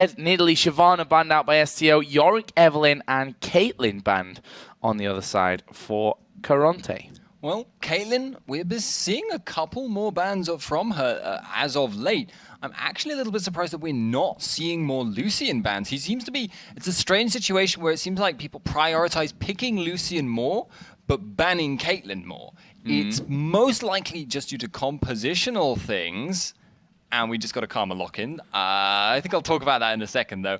Nidalee, Shyvana banned out by STO, Yorick, Evelynn, and Caitlyn banned on the other side for Karont3. Well, Caitlyn, we've been seeing a couple more bans from her as of late. I'm actually a little bit surprised that we're not seeing more Lucian bans. He seems to be... It's a strange situation where it seems like people prioritize picking Lucian more, but banning Caitlyn more. It's most likely just due to compositional things, and we just got a Karma lock-in. I think I'll talk about that in a second, though.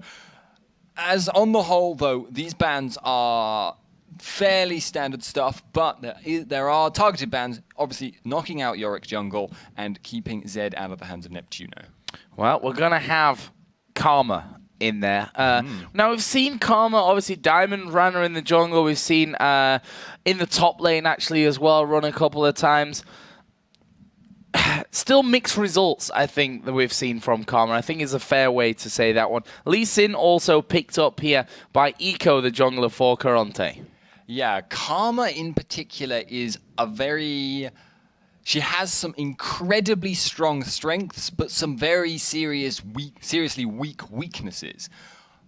As on the whole, though, these bans are fairly standard stuff, but there are targeted bans, obviously knocking out Yorick jungle and keeping Zed out of the hands of Neptuno. Well, we're going to have Karma in there. Now, we've seen Karma, obviously, Diamond ran her in the jungle. We've seen in the top lane, actually, as well, run a couple of times. Still mixed results, I think, that we've seen from Karma. I think is a fair way to say that one. Lee Sin also picked up here by Eco, the jungler for Karont3. Yeah, Karma in particular is a very... She has some incredibly strong strengths, but some very seriously weak weaknesses.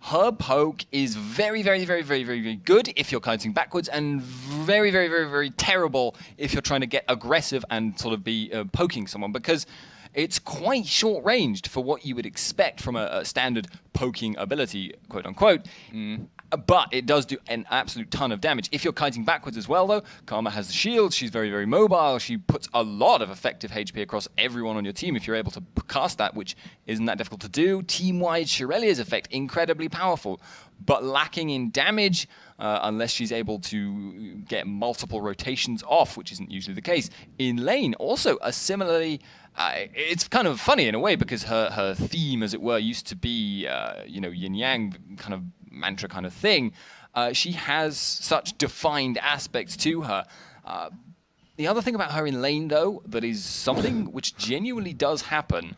Her poke is very, very, very, very, very, very good if you're kiting backwards, and very, very, very, very terrible if you're trying to get aggressive and sort of be poking someone, because it's quite short-ranged for what you would expect from a standard poking ability, quote-unquote. But it does do an absolute ton of damage. If you're kiting backwards as well, though, Karma has the shield. She's very, very mobile. She puts a lot of effective HP across everyone on your team if you're able to cast that, which isn't that difficult to do. Team-wide, Shirelia's effect, incredibly powerful, but lacking in damage unless she's able to get multiple rotations off, which isn't usually the case. In lane, also a similarly... it's kind of funny in a way because her theme, as it were, used to be, yin-yang kind of mantra kind of thing. She has such defined aspects to her. The other thing about her in lane, though, that is something which genuinely does happen,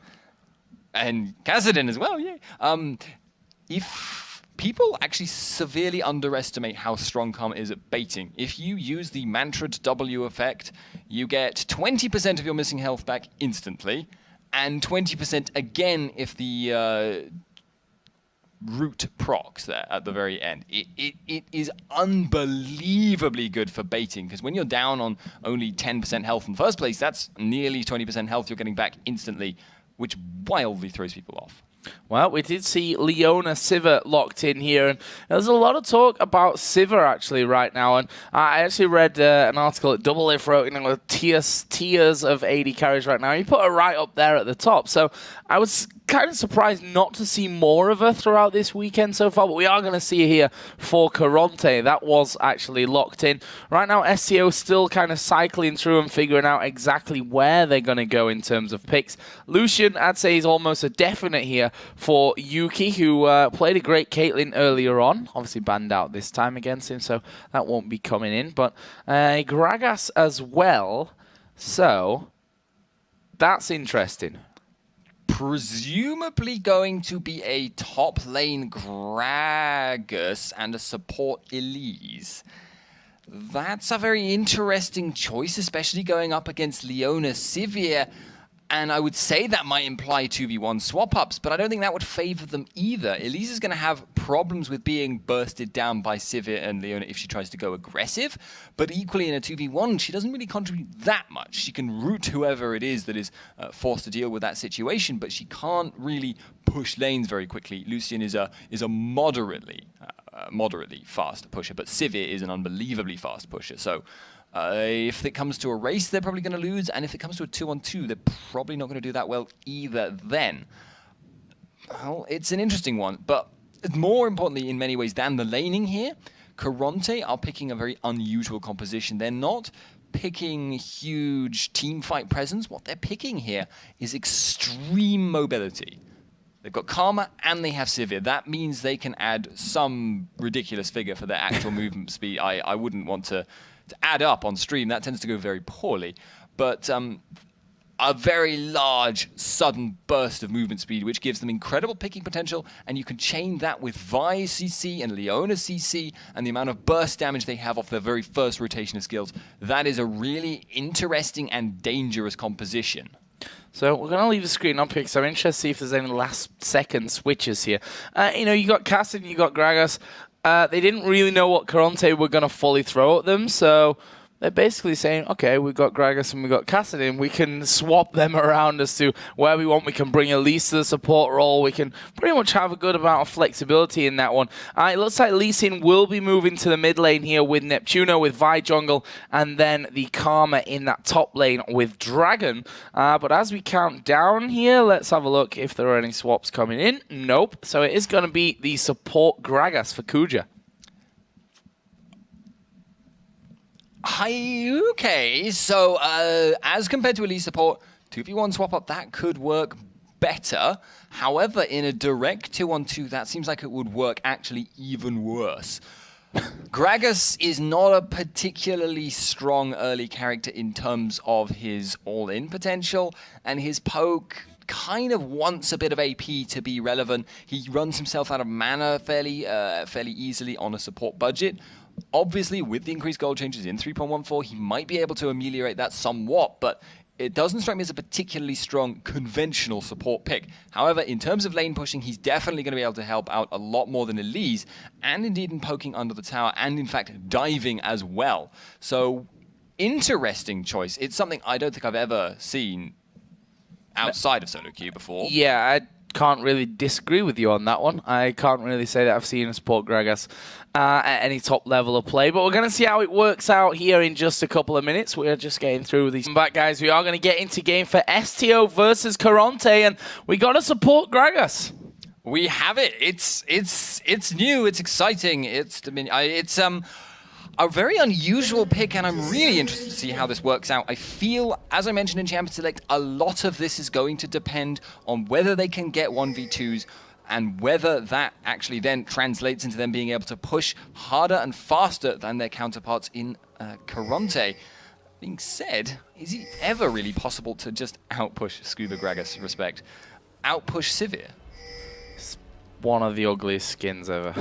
and Kassadin as well, yeah. If people actually severely underestimate how strong Karma is at baiting, if you use the mantraed W effect, you get 20% of your missing health back instantly, and 20% again if the root procs there at the very end. It is unbelievably good for baiting, because when you're down on only 10% health in the first place, that's nearly 20% health you're getting back instantly, which wildly throws people off. Well, we did see Leona Sivir locked in here, and there's a lot of talk about Sivir actually right now, and I actually read an article that Double If wrote, tiers of AD carries right now. He put her right up there at the top, so I was kind of surprised not to see more of her throughout this weekend so far, but we are going to see her here for Karont3. That was actually locked in. Right now, STO still kind of cycling through and figuring out exactly where they're going to go in terms of picks. Lucian, I'd say, is almost a definite here for Yuki, who played a great Caitlyn earlier on. Obviously banned out this time against him, so that won't be coming in. But Gragas as well, so that's interesting. Presumably going to be a top lane Gragas and a support Elise. That's a very interesting choice, especially going up against Leona Sivir. And I would say that might imply 2v1 swap-ups, but I don't think that would favor them either. Elise is going to have problems with being bursted down by Sivir and Leona if she tries to go aggressive, but equally in a 2v1, she doesn't really contribute that much. She can root whoever it is that is forced to deal with that situation, but she can't really push lanes very quickly. Lucian is a moderately fast pusher, but Sivir is an unbelievably fast pusher, so... if it comes to a race, they're probably going to lose, and if it comes to a 2-on-2, they're probably not going to do that well either then. Well, it's an interesting one, but more importantly, in many ways, than the laning here, Karont3 are picking a very unusual composition. They're not picking huge team fight presence. What they're picking here is extreme mobility. They've got Karma and they have Sivir. That means they can add some ridiculous figure for their actual movement speed. I wouldn't want to add up on stream. That tends to go very poorly. But a very large, sudden burst of movement speed, which gives them incredible picking potential, and you can chain that with Vi CC and Leona CC, and the amount of burst damage they have off their very first rotation of skills. That is a really interesting and dangerous composition. So we're going to leave the screen up here because I'm interested to see if there's any last-second switches here. You know, you got Cassid, you got Gragas. They didn't really know what Karont3 were going to fully throw at them, so they're basically saying, okay, we've got Gragas and we've got Cassid in. We can swap them around as to where we want. We can bring Elise to the support role. We can pretty much have a good amount of flexibility in that one. It looks like Lee Sin will be moving to the mid lane here with Neptuno, with Vi Jungle, and then the Karma in that top lane with Dragon. But as we count down here, let's have a look if there are any swaps coming in. Nope. So it is going to be the support Gragas for Kuja. Okay, so as compared to Elise support, 2v1 swap up, that could work better. However, in a direct 2-on-2, that seems like it would work actually even worse. Gragas is not a particularly strong early character in terms of his all-in potential, and his poke kind of wants a bit of AP to be relevant. He runs himself out of mana fairly easily on a support budget. Obviously, with the increased gold changes in 3.14, he might be able to ameliorate that somewhat, but it doesn't strike me as a particularly strong conventional support pick. However, in terms of lane pushing, he's definitely going to be able to help out a lot more than Elise, and indeed in poking under the tower, and in fact diving as well. So, interesting choice. It's something I don't think I've ever seen outside of solo queue before. Yeah, I can't really disagree with you on that one. I can't really say that I've seen a support Gragas at any top level of play, but we're going to see how it works out here in just a couple of minutes. We're just getting through these. Back, guys, we are going to get into game for STO versus Karont3, and we got to support Gragas. We have it. It's new. It's exciting. It's a very unusual pick, and I'm really interested to see how this works out. I feel, as I mentioned in Champion Select, a lot of this is going to depend on whether they can get 1v2s and whether that actually then translates into them being able to push harder and faster than their counterparts in Karont3. Being said, is it ever really possible to just outpush Scuba Gragas, respect? Outpush Sivir? One of the ugliest skins ever.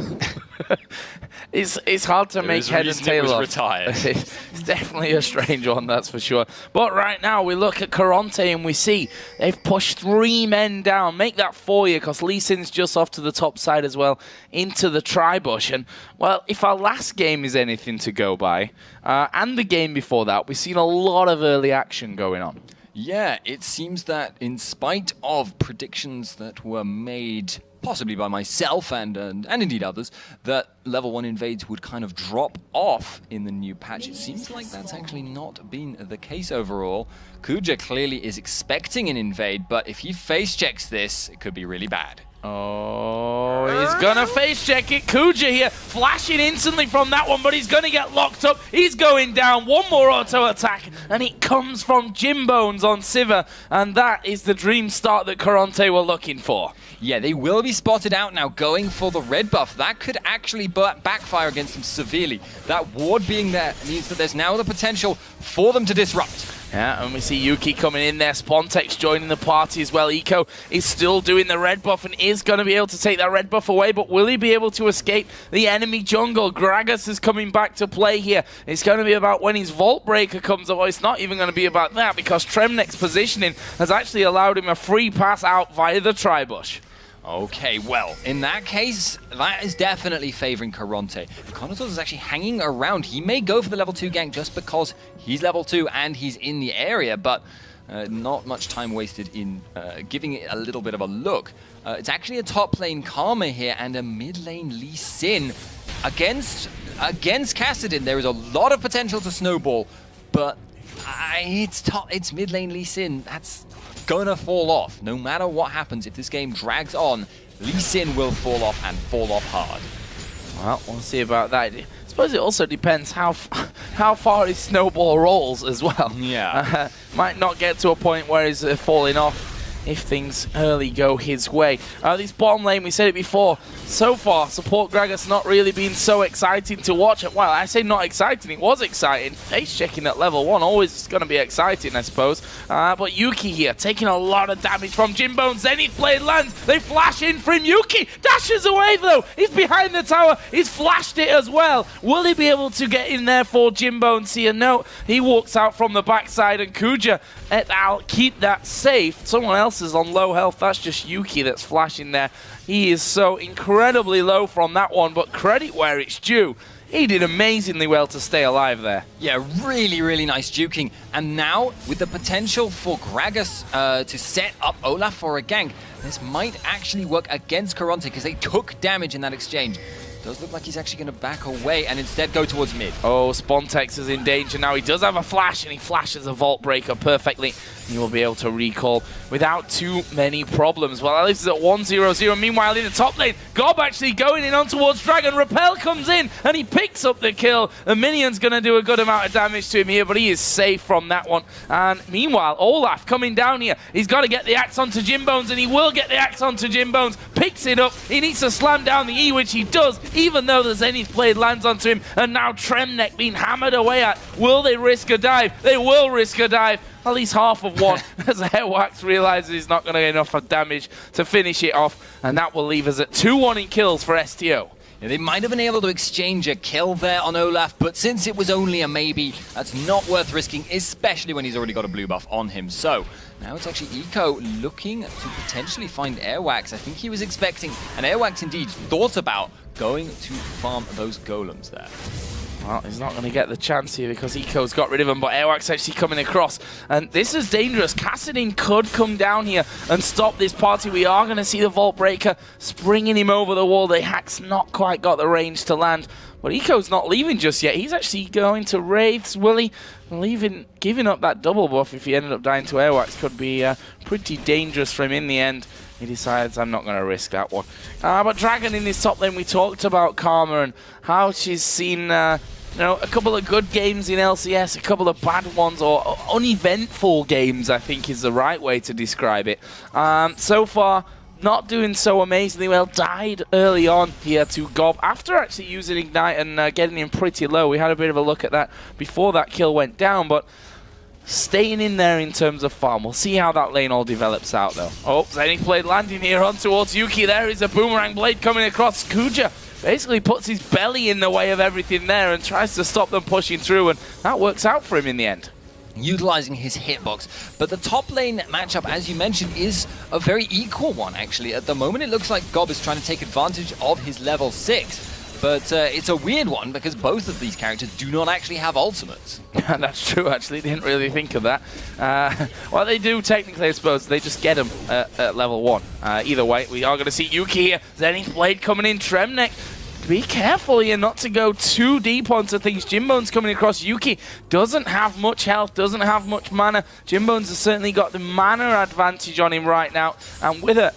It's hard to make head and tail of. Retired. It's definitely a strange one, that's for sure. But right now, we look at Karont3 and we see they've pushed 3 men down. Make that 4 here, because Lee Sin's just off to the top side as well, into the tri-bush. And, well, if our last game is anything to go by, and the game before that, we've seen a lot of early action going on. Yeah, it seems that in spite of predictions that were made possibly by myself and indeed others, that level 1 invades would kind of drop off in the new patch. It seems like that's actually not been the case overall. Kuja clearly is expecting an invade, but if he face checks this, it could be really bad. Oh, he's gonna face check it. Kuja here, flashing instantly from that one, but he's gonna get locked up. He's going down. One more auto attack, and it comes from Jimbones on Sivir, and that is the dream start that Karont3 were looking for. Yeah, they will be spotted out now going for the red buff. That could actually backfire against them severely. That ward being there means that there's now the potential for them to disrupt. Yeah, and we see Yuki coming in there. Spontex joining the party as well. Eco is still doing the red buff and is going to be able to take that red buff away, but will he be able to escape the enemy jungle? Gragas is coming back to play here. It's going to be about when his Vault Breaker comes up. Well, it's not even going to be about that, because Tremnek's positioning has actually allowed him a free pass out via the tri-bush. Okay, well, in that case, that is definitely favoring Karont3. Karont3 is actually hanging around. He may go for the level 2 gank just because he's level 2 and he's in the area, but not much time wasted in giving it a little bit of a look. It's actually a top lane Karma here and a mid lane Lee Sin against Kassadin. There is a lot of potential to snowball, but it's mid lane Lee Sin. That's gonna fall off. No matter what happens, if this game drags on, Lee Sin will fall off and fall off hard. Well, we'll see about that. I suppose it also depends how far his snowball rolls as well. Yeah. Might not get to a point where he's falling off if things early go his way. This bottom lane, we said it before, so far, support Gragas not really been so exciting to watch. Well, I say not exciting, it was exciting. Face checking at level 1, always going to be exciting, I suppose. But Yuki here, taking a lot of damage from Jimbo. Zenith Blade lands, they flash in for him. Yuki dashes away though, he's behind the tower, he's flashed it as well. Will he be able to get in there for Jimbo and see a note? He walks out from the backside, and Kuja et al. Keep that safe. Someone else is on low health, that's just Yuki that's flashing there. He is so incredibly low from that one, but credit where it's due. He did amazingly well to stay alive there. Yeah, really, really nice juking. And now, with the potential for Gragas to set up Olaf for a gank, this might actually work against Karont3 because they took damage in that exchange. Does look like he's actually going to back away and instead go towards mid. Oh, Spontex is in danger now. He does have a flash, and he flashes a Vault Breaker perfectly. He will be able to recall without too many problems. Well, at least it's at 1-0-0. Meanwhile, in the top lane, Gob actually going in on towards Dragon. Repel comes in, and he picks up the kill. The minion's going to do a good amount of damage to him here, but he is safe from that one. And meanwhile, Olaf coming down here. He's got to get the axe onto Jimbones, and he will get the axe onto Jimbones. Picks it up. He needs to slam down the E, which he does, even though the Zenith Blade lands onto him. And now Tremnek being hammered away at. Will they risk a dive? They will risk a dive. At least half of one, as Airwax realizes he's not going to get enough of damage to finish it off, and that will leave us at 2-1 in kills for STO. Yeah, they might have been able to exchange a kill there on Olaf, but since it was only a maybe, that's not worth risking, especially when he's already got a blue buff on him. So now it's actually Eco looking to potentially find Airwax. I think he was expecting, and Airwax indeed thought about going to farm those golems there. Well, he's not going to get the chance here because Eco's got rid of him, but Airwax actually coming across. And this is dangerous. Kassadin could come down here and stop this party. We are going to see the Vault Breaker springing him over the wall. The hack's not quite got the range to land. But Eco's not leaving just yet. He's actually going to Wraiths. Will he? Giving up that double buff if he ended up dying to Airwax could be pretty dangerous for him in the end. He decides, I'm not going to risk that one. But Dragon in this top lane, we talked about Karma and how she's seen a couple of good games in LCS, a couple of bad ones, or uneventful games, I think is the right way to describe it. So far, not doing so amazingly well. Died early on here to Gob after actually using Ignite and getting him pretty low. We had a bit of a look at that before that kill went down, but staying in there in terms of farm. We'll see how that lane all develops out, though. Oh, Zenith Blade landing here on towards Yuki. There is a Boomerang Blade coming across. Kuja basically puts his belly in the way of everything there and tries to stop them pushing through, and that works out for him in the end. Utilizing his hitbox. But the top lane matchup, as you mentioned, is a very equal one, actually. At the moment, it looks like Gob is trying to take advantage of his level 6. But it's a weird one because both of these characters do not actually have ultimates. That's true, actually. Didn't really think of that. Well, they do technically, I suppose. They just get them at level 1. Either way, we are going to see Yuki here. Zenith Blade coming in. Tremnek, be careful here not to go too deep onto things. Jimbone's coming across. Yuki doesn't have much health, doesn't have much mana. Jimbone's has certainly got the mana advantage on him right now. And with a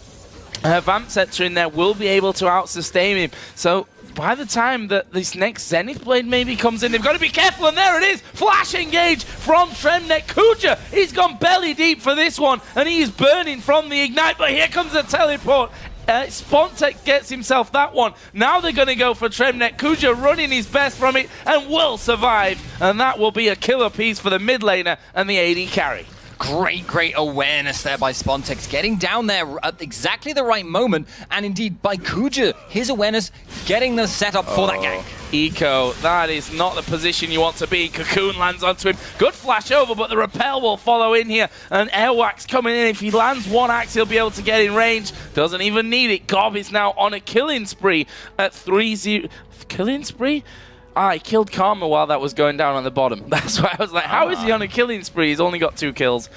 Vamp Scepter in there, will be able to out-sustain him. So by the time that this next Zenith Blade maybe comes in, they've got to be careful, and there it is! Flash engage from Tremnek. Kuja, he's gone belly deep for this one, and he is burning from the Ignite, but here comes the teleport. Spontek gets himself that one. Now they're going to go for Tremnek. Kuja running his best from it, and will survive, and that will be a killer piece for the mid laner and the AD carry. Great awareness there by Spontex, getting down there at exactly the right moment, and indeed by Kuja, his awareness getting the setup for that gank. Eco, that is not the position you want to be. Cocoon lands onto him. Good flash over, but the repel will follow in here, and Airwax coming in. If he lands one axe, he'll be able to get in range. Doesn't even need it. Gob is now on a killing spree at 3-0. Killing spree? He killed Karma while that was going down on the bottom. That's why I was like, how is he on a killing spree? He's only got 2 kills.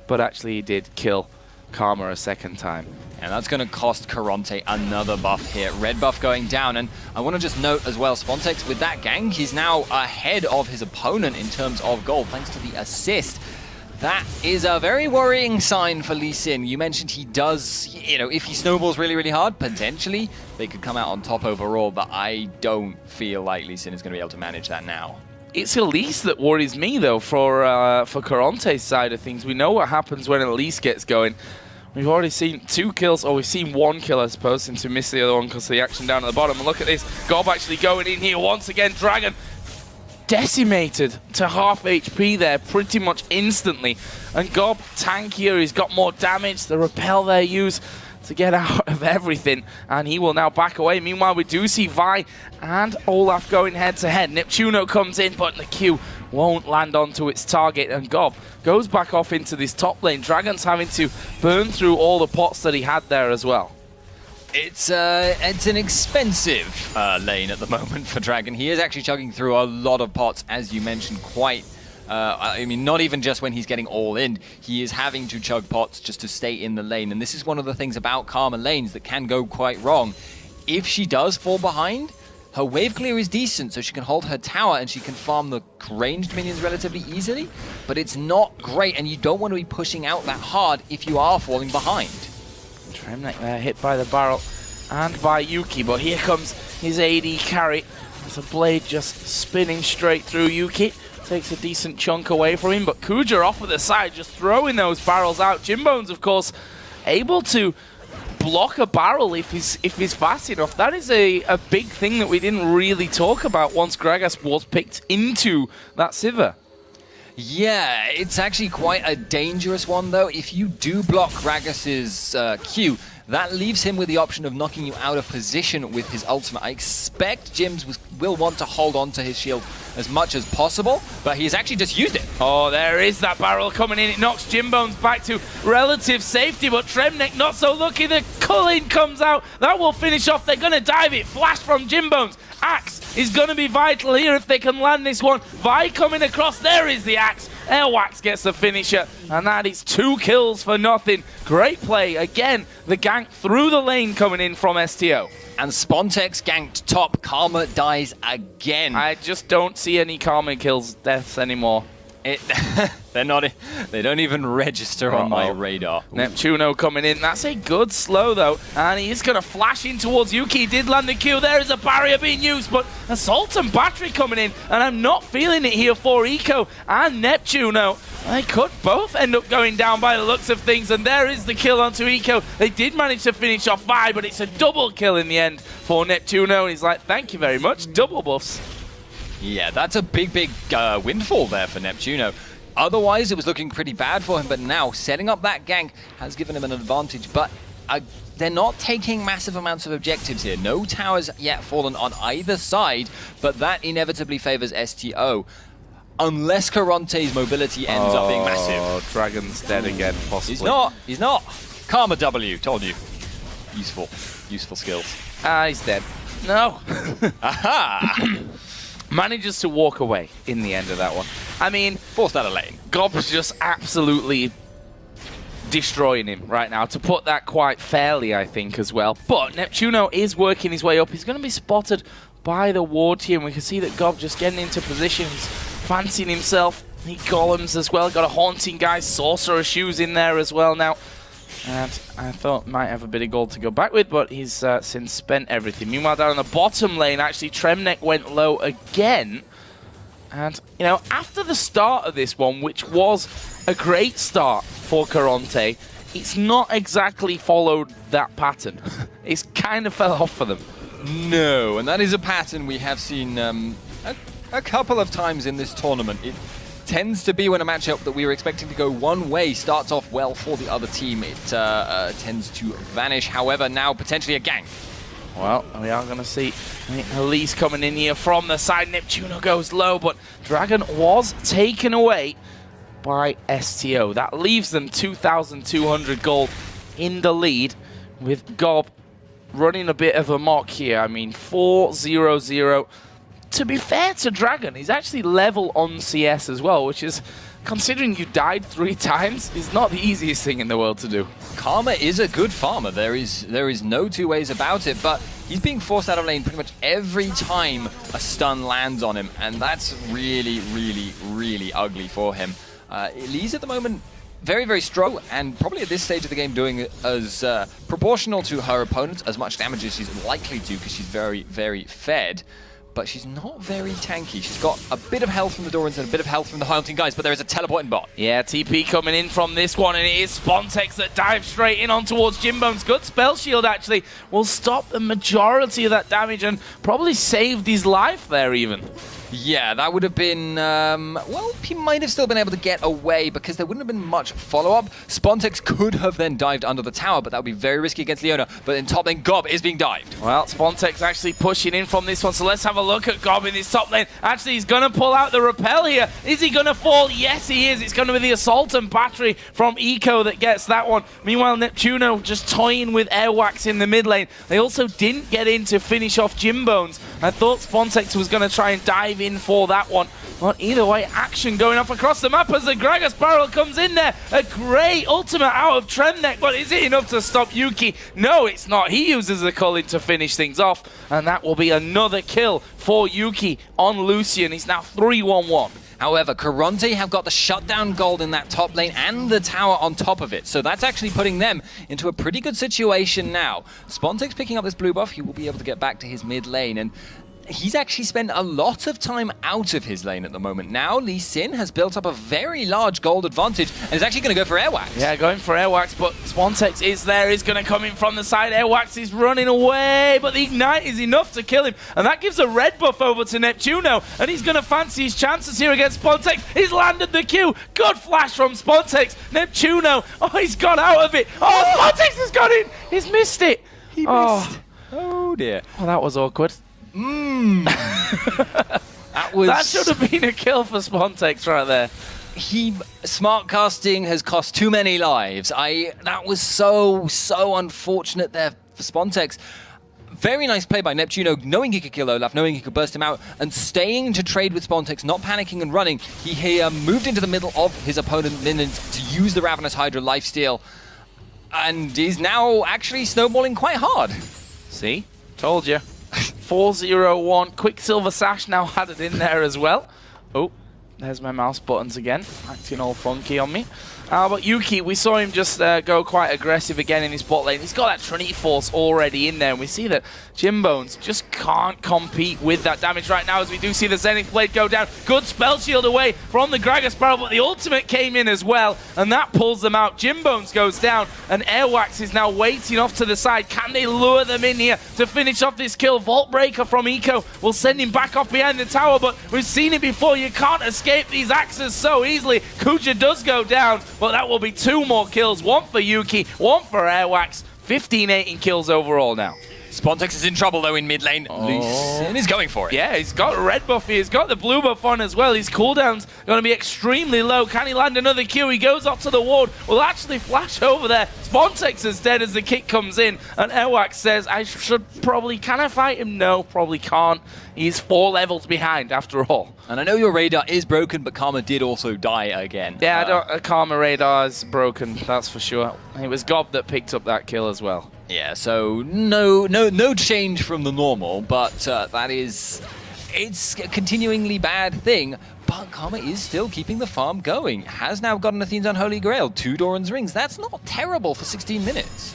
But actually, he did kill Karma a second time. And that's going to cost Karont3 another buff here. Red buff going down. And I want to just note as well, Spontex with that gank, he's now ahead of his opponent in terms of gold, thanks to the assist. That is a very worrying sign for Lee Sin. You mentioned he does, if he snowballs really hard, potentially they could come out on top overall, but I don't feel like Lee Sin is going to be able to manage that now. It's Elise that worries me, though, for Karont3's side of things. We know what happens when Elise gets going. We've already seen 2 kills, or we've seen 1 kill, I suppose, since we missed the other one because of the action down at the bottom. And look at this, Gob actually going in here once again. Dragon decimated to half HP there pretty much instantly. And Gob tankier, he's got more damage. The repel they use to get out of everything, and he will now back away. Meanwhile, we do see Vi and Olaf going head-to-head. Neptuno comes in, but the Q won't land onto its target, and Gob goes back off into this top lane. Dragon's having to burn through all the pots that he had there as well. It's an expensive lane at the moment for Dragon. He is actually chugging through a lot of pots, as you mentioned, quite I mean, not even just when he's getting all in, he is having to chug pots just to stay in the lane. And this is one of the things about Karma lanes that can go quite wrong. If she does fall behind, her wave clear is decent, so she can hold her tower and she can farm the ranged minions relatively easily, but it's not great, and you don't want to be pushing out that hard if you are falling behind. Tremnek there, hit by the barrel and by Yuki, but here comes his AD carry. There's a blade just spinning straight through Yuki. Takes a decent chunk away from him, but Kuja off at the side, just throwing those barrels out. Jimbone's, of course, able to block a barrel if he's fast enough. That is a big thing that we didn't really talk about once Gragas was picked into that Sivir. Yeah, it's actually quite a dangerous one, though. If you do block Gragas's Q, that leaves him with the option of knocking you out of position with his ultimate. I expect Jims will want to hold on to his shield as much as possible, but he's actually just used it. Oh, there is that barrel coming in. It knocks Jimbones back to relative safety, but Tremnek not so lucky. The culling comes out. That will finish off. They're going to dive it. Flash from Jimbones. Axe is going to be vital here if they can land this one. Vi coming across. There is the Axe. Airwax gets the finisher, and that is 2 kills for nothing. Great play. Again, the gank through the lane coming in from STO. And Spontex ganked top. Karma dies again. I just don't see any Karma kills, deaths anymore. They don't even register on my radar. Neptuno coming in. That's a good slow, though. And he is going to flash in towards Yuki. He did land the Q. There is a barrier being used, but Assault and Battery coming in. And I'm not feeling it here for Eco and Neptuno. They could both end up going down by the looks of things. And there is the kill onto Eco. They did manage to finish off Vi, but it's a double kill in the end for Neptuno. And he's like, thank you very much. Double buffs. Yeah, that's a big windfall there for Neptuno. Otherwise, it was looking pretty bad for him, but now setting up that gank has given him an advantage. But they're not taking massive amounts of objectives here. No towers yet fallen on either side, but that inevitably favors STO. Unless Karont3's mobility ends up being massive. Oh, Dragon's dead again, possibly. He's not. Karma W, told you. Useful skills. He's dead. No. Aha! Manages to walk away in the end of that one. I mean, forced out of lane. Gob was just absolutely destroying him right now, to put that quite fairly, I think, as well. But Neptuno is working his way up. He's going to be spotted by the ward team. We can see that Gob just getting into position. He's fancying himself. He golems as well. Got a Haunting Guy, Sorcerer Shoes in there as well now. And I thought might have a bit of gold to go back with, but he's since spent everything. Meanwhile, down in the bottom lane, actually, Tremnek went low again. And, you know, after the start of this one, which was a great start for Karont3, it's not exactly followed that pattern. It's kind of fell off for them. No, and that is a pattern we have seen a couple of times in this tournament. It tends to be when a matchup that we were expecting to go one way starts off well for the other team, it tends to vanish. However, now potentially a gank. Well, we are going to see Elise coming in here from the side. Neptuno goes low, but Dragon was taken away by STO. That leaves them 2,200 gold in the lead, with Gob running a bit of a mock here. I mean, 4-0-0. To be fair to Dragon, he's actually level on CS as well, which is, considering you died 3 times, is not the easiest thing in the world to do. Karma is a good farmer. There is no two ways about it, but he's being forced out of lane pretty much every time a stun lands on him, and that's really ugly for him. Elise at the moment, very strong, and probably at this stage of the game doing it as proportional to her opponents, as much damage as she's likely to, because she's very fed. but she's not very tanky. She's got a bit of health from the Dorans and a bit of health from the Haunting guys, but there is a teleporting bot. Yeah, TP coming in from this one, and it is Spontex that dives straight in on towards Jimbone's. Good spell shield, actually, will stop the majority of that damage and probably saved his life there even. Yeah, that would have been, well, he might have still been able to get away because there wouldn't have been much follow-up. Spontex could have then dived under the tower, but that would be very risky against Leona. But in top lane, Gob is being dived. Well, Spontex actually pushing in from this one, so let's have a look at Gob in his top lane. Actually, he's going to pull out the repel here. Is he going to fall? Yes, he is. It's going to be the Assault and Battery from Eco that gets that one. Meanwhile, Neptuno just toying with Airwax in the mid lane. They also didn't get in to finish off Jimbones. I thought Spontex was going to try and dive in for that one. But either way, action going off across the map as the Gragas barrel comes in there. A great ultimate out of Tremnek, but is it enough to stop Yuki? No, it's not. He uses the Culling to finish things off, and that will be another kill for Yuki on Lucian. He's now 3-1-1. However, Karont3 have got the shutdown gold in that top lane and the tower on top of it. So that's actually putting them into a pretty good situation now. Spontex picking up this blue buff, he will be able to get back to his mid lane. And he's actually spent a lot of time out of his lane at the moment. Now Lee Sin has built up a very large gold advantage and is actually going to go for Airwax. Yeah, going for Airwax, but Spontex is there. He's going to come in from the side. Airwax is running away, but the Ignite is enough to kill him. And that gives a red buff over to Neptuno, and he's going to fancy his chances here against Spontex. He's landed the Q. Good flash from Spontex. Neptuno, oh, he's got out of it. Oh, Spontex has got in. He's missed it. He missed. Oh, dear. Oh, that was awkward. That should have been a kill for Spontex right there. Smart casting has cost too many lives. That was so unfortunate there for Spontex. Very nice play by Neptuno, knowing he could kill Olaf, knowing he could burst him out, and staying to trade with Spontex, not panicking and running. He moved into the middle of his opponent's minions to use the Ravenous Hydra lifesteal, and is now actually snowballing quite hard. See? Told you. 4-0-1. Quicksilver Sash now added in there as well. Oh, there's my mouse buttons again, acting all funky on me. But Yuki, we saw him just go quite aggressive again in his bot lane. He's got that Trinity Force already in there, and we see that Jimbones just can't compete with that damage right now, as we do see the Zenith Blade go down. Good spell shield away from the Gragas barrel, but the ultimate came in as well, and that pulls them out. Jimbones goes down, and Airwax is now waiting off to the side. Can they lure them in here to finish off this kill? Vault Breaker from Eco will send him back off behind the tower, but we've seen it before. You can't escape these axes so easily. Kuja does go down, but that will be 2 more kills. 1 for Yuki, 1 for Airwax. 15-18 kills overall now. Spontex is in trouble though in mid lane. Lee Sin is going for it. Yeah, he's got a red buff. He's got the blue buff on as well. His cooldown's going to be extremely low. Can he land another Q? He goes up to the ward. Will actually flash over there. Spontex is dead as the kick comes in. And Airwax says, I should probably... Can I fight him? No, probably can't. He's 4 levels behind after all. And I know your radar is broken, but Karma did also die again. Yeah, Karma radar is broken, that's for sure. It was Gob that picked up that kill as well. Yeah, so no change from the normal, but it's a continuingly bad thing. But Karma is still keeping the farm going. Has now gotten Athene's Unholy Grail, 2 Doran's Rings. That's not terrible for 16 minutes.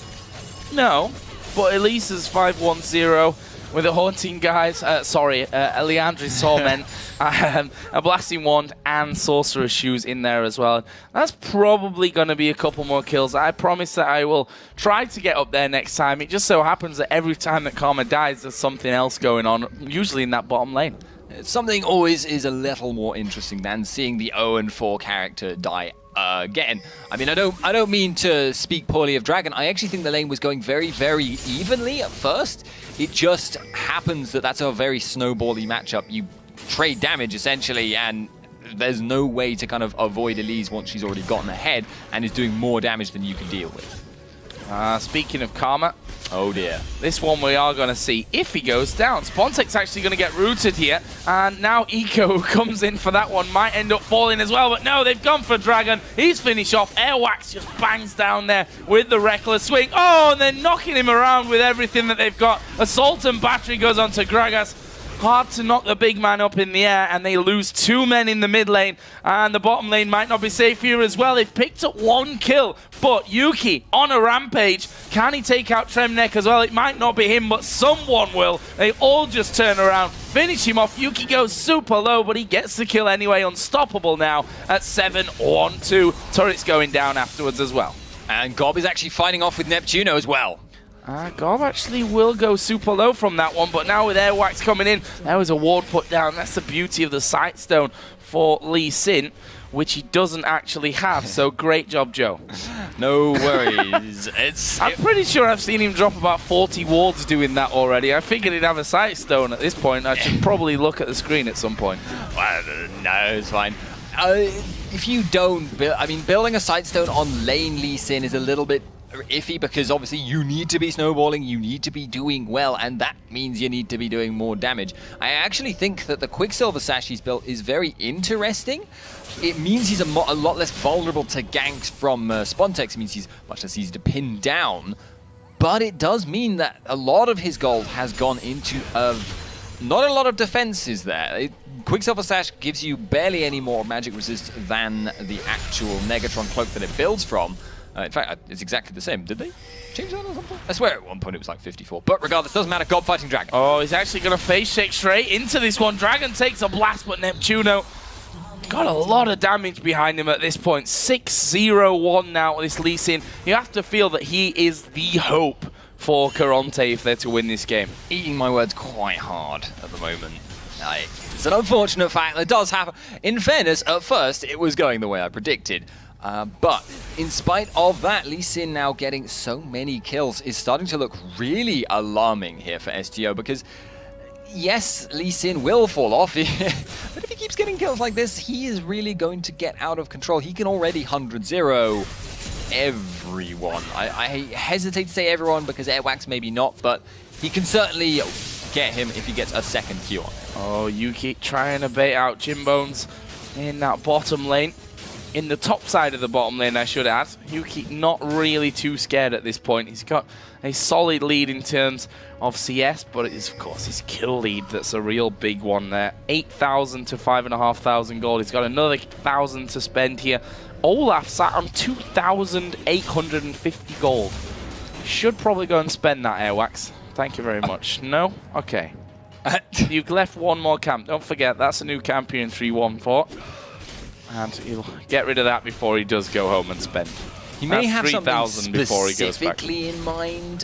No, but Elisa's 5-1-0 with a Haunting guys, Eliandry's Torment, a Blasting Wand and Sorcerer's Shoes in there as well. That's probably going to be a couple more kills. I promise that I will try to get up there next time. It just so happens that every time that Karma dies, there's something else going on, usually in that bottom lane. Something always is a little more interesting than seeing the 0-4 character die again. I mean, I don't mean to speak poorly of Dragon. I actually think the lane was going very, very evenly at first. It just happens that that's a very snowbally matchup. You trade damage, essentially, and there's no way to kind of avoid Elise once she's already gotten ahead and is doing more damage than you can deal with. Speaking of Karma, oh dear. This one we are going to see if he goes down. Spontex actually going to get rooted here, and now Eco, who comes in for that one, might end up falling as well, but no, they've gone for Dragon. He's finished off. Airwax just bangs down there with the Reckless Swing. Oh, and they're knocking him around with everything that they've got. Assault and Battery goes on to Gragas. hard to knock the big man up in the air, and they lose 2 men in the mid lane, and the bottom lane might not be safe here as well. They've picked up 1 kill, but Yuki on a rampage. Can he take out Tremnek as well? It might not be him, but someone will. They all just turn around, finish him off. Yuki goes super low, but he gets the kill anyway. Unstoppable now at 7-1-2. Turret's going down afterwards as well. And Gob is actually fighting off with Neptuno as well. Gob actually will go super low from that one, but now with Airwax coming in, there was a ward put down. That's the beauty of the Sightstone for Lee Sin, which he doesn't actually have, so great job, Joe. No worries. I'm pretty sure I've seen him drop about 40 wards doing that already. I figured he'd have a Sightstone at this point. I should probably look at the screen at some point. Well, no, it's fine. If you don't build, I mean, building a Sightstone on lane Lee Sin is a little bit iffy because obviously you need to be snowballing, you need to be doing well, and that means you need to be doing more damage. I actually think that the Quicksilver Sash he's built is very interesting. It means he's a lot less vulnerable to ganks from Spontex. It means he's much less easy to pin down, but it does mean that a lot of his gold has gone into not a lot of defenses there. Quicksilver Sash gives you barely any more magic resist than the actual Negatron cloak that it builds from. In fact, it's exactly the same. Did they change that at some point? I swear at one point it was like 54. But regardless, doesn't matter. Gob fighting Dragon. Oh, he's actually going to face shake straight into this one. Dragon takes a blast, but Neptuno got a lot of damage behind him at this point. 6-0-1 now with this Lee Sin. You have to feel that he is the hope for Karont3 if they're to win this game. Eating my words quite hard at the moment. It's an unfortunate fact that does happen. In fairness, at first, it was going the way I predicted. But in spite of that, Lee Sin now getting so many kills is starting to look really alarming here for STO because, yes, Lee Sin will fall off, but if he keeps getting kills like this, he is really going to get out of control. He can already 100-0 everyone. I hesitate to say everyone because Airwax maybe not, but he can certainly get him if he gets a second Q on. Oh, Yuki trying to bait out Jimbones in that bottom lane. In the top side of the bottom lane, I should add. Yuki not really too scared at this point. He's got a solid lead in terms of CS, but it is, of course, his kill lead that's a real big one there. 8,000 to 5,500 gold. He's got another 1,000 to spend here. Olaf sat on 2,850 gold. Should probably go and spend that, Airwax. Thank you very much. No? Okay. You've left one more camp. Don't forget, that's a new camp here in 3-1-4. And he'll get rid of that before he does go home and spend. He may have something specifically in mind.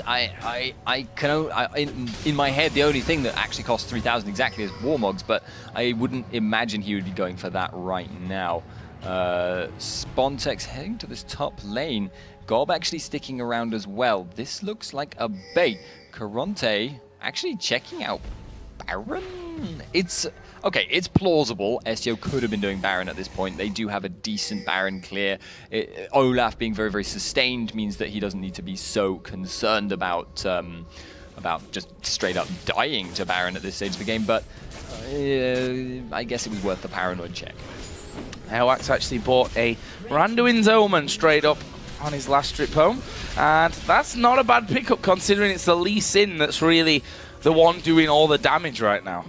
In my head, the only thing that actually costs 3,000 exactly is Warmogs, but I wouldn't imagine he would be going for that right now. Spontex heading to this top lane. Gob actually sticking around as well. This looks like a bait. Karont3 actually checking out Baron. Okay, it's plausible. STO could have been doing Baron at this point. They do have a decent Baron clear. Olaf being very, very sustained means that he doesn't need to be so concerned about just straight up dying to Baron at this stage of the game, but I guess it was worth the paranoid check. Airwax actually bought a Randuin's Omen straight up on his last trip home, and that's not a bad pickup considering it's the Lee Sin that's really the one doing all the damage right now.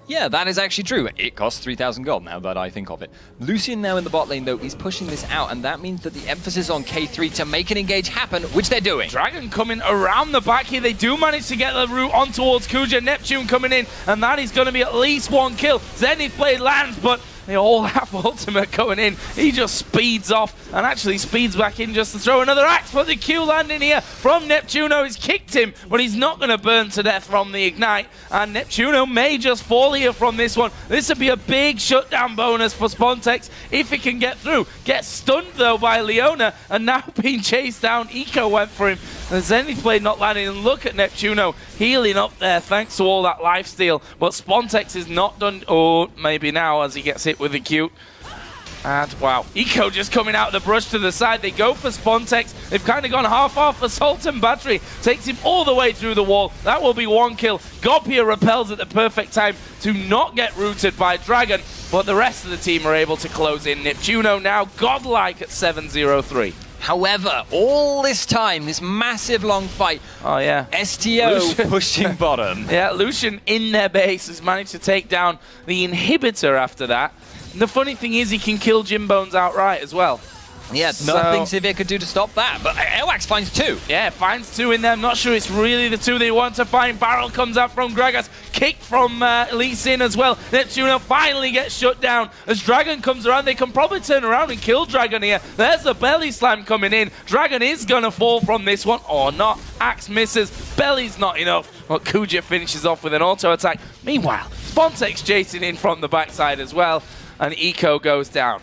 Yeah, that is actually true. It costs 3,000 gold now that I think of it. Lucian now in the bot lane, though, is pushing this out, and that means that the emphasis on K3 to make an engage happen, which they're doing. Dragon coming around the back here. They do manage to get the route on towards Kuja. Neptune coming in, and that is going to be at least one kill. Zenith Blade lands, but they all have ultimate going in. He just speeds off and actually speeds back in just to throw another axe. But the Q landing here from Neptuno has kicked him, but he's not going to burn to death from the Ignite. And Neptuno may just fall here from this one. This would be a big shutdown bonus for Spontex if he can get through. Gets stunned though by Leona and now being chased down. Eco went for him. The Zenith Blade not landing, and look at Neptuno healing up there thanks to all that lifesteal. But Spontex is not done. Oh, maybe now as he gets hit with the Q. And wow, Eco just coming out of the brush to the side. They go for Spontex. They've kind of gone half off. Assault and Battery takes him all the way through the wall. That will be one kill. Gob here repels at the perfect time to not get rooted by Dragon. But the rest of the team are able to close in. Neptuno now godlike at 7-0-3. However, all this time, this massive long fight, oh yeah, STO Lucian. pushing bottom. Yeah, Lucian in their base has managed to take down the inhibitor after that. And the funny thing is he can kill Jimbones outright as well. Yeah, nothing Sivir could do to stop that, but Airwax finds 2. Yeah, finds 2 in there. I'm not sure it's really the 2 they want to find. Barrel comes out from Gragas. Kick from Lee Sin as well. Neptuno finally gets shut down. As Dragon comes around, they can probably turn around and kill Dragon here. There's the belly slam coming in. Dragon is going to fall from this one, or not. Axe misses. Belly's not enough. But Kuja finishes off with an auto attack. Meanwhile, Spontex chasing in from the backside as well. And Eco goes down.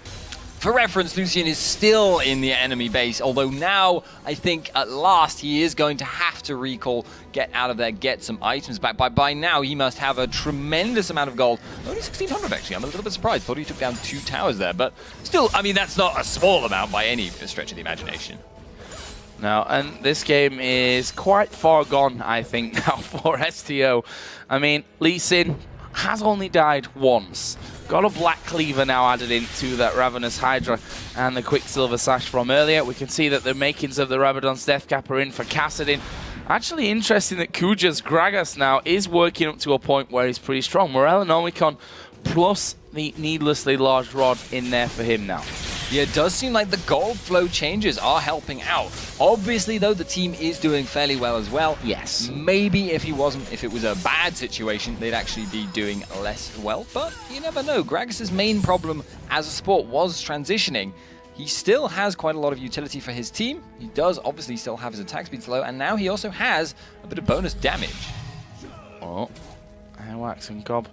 For reference, Lucian is still in the enemy base, although now I think at last he is going to have to recall, get out of there, get some items back. By now, he must have a tremendous amount of gold. Only 1,600 actually. I'm a little bit surprised. Thought he took down 2 towers there, but still, I mean, that's not a small amount by any stretch of the imagination. No, and this game is quite far gone, I think, now for STO. I mean, Lee Sin has only died once. Got a Black Cleaver now added into that Ravenous Hydra and the Quicksilver Sash from earlier. We can see that the makings of the Rabadon's Death Cap are in for Kassadin. Actually interesting that Kuja's Gragas now is working up to a point where he's pretty strong. Morel and Omicron plus the needlessly large rod in there for him now. Yeah, it does seem like the gold flow changes are helping out. Obviously, though, the team is doing fairly well as well. Yes. Maybe if it was a bad situation, they'd actually be doing less well. But you never know. Gragas' main problem as a support was transitioning. He still has quite a lot of utility for his team. He does obviously still have his attack speed slow, and now he also has a bit of bonus damage. Oh, Airwax and Gob